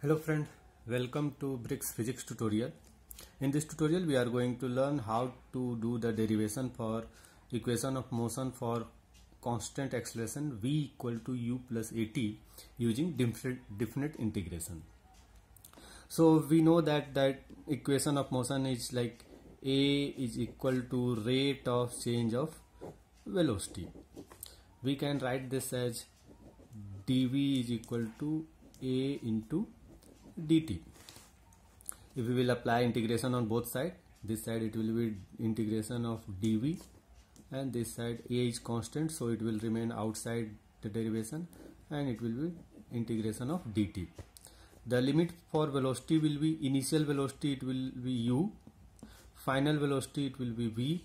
Hello friend, welcome to BRICS physics tutorial. In this tutorial we are going to learn how to do the derivation for equation of motion for constant acceleration v equal to u plus at using definite integration. So we know that equation of motion is like a is equal to rate of change of velocity. We can write this as dv is equal to a into dt. If we will apply integration on both sides, this side it will be integration of dv and this side a is constant, so it will remain outside the derivation and it will be integration of dt. The limit for velocity will be initial velocity, it will be u, final velocity it will be v.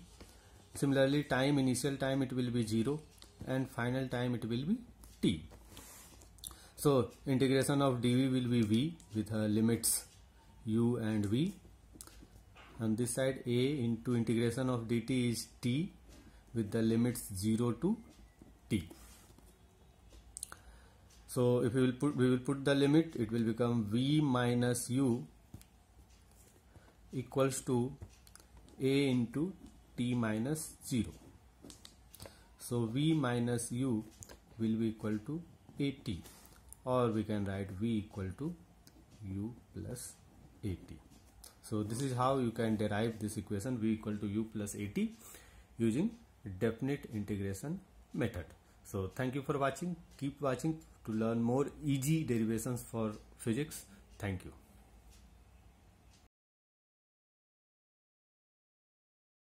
Similarly time, initial time it will be 0 and final time it will be t. So integration of dv will be v with limits u and v. On this side a into integration of dt is t with the limits 0 to t. So if we will put the limit, it will become v minus u equals to a into t minus 0. So v minus u will be equal to at, or we can write v equal to u plus at. So this is how you can derive this equation v equal to u plus at using definite integration method. So thank you for watching. Keep watching to learn more easy derivations for physics. Thank you.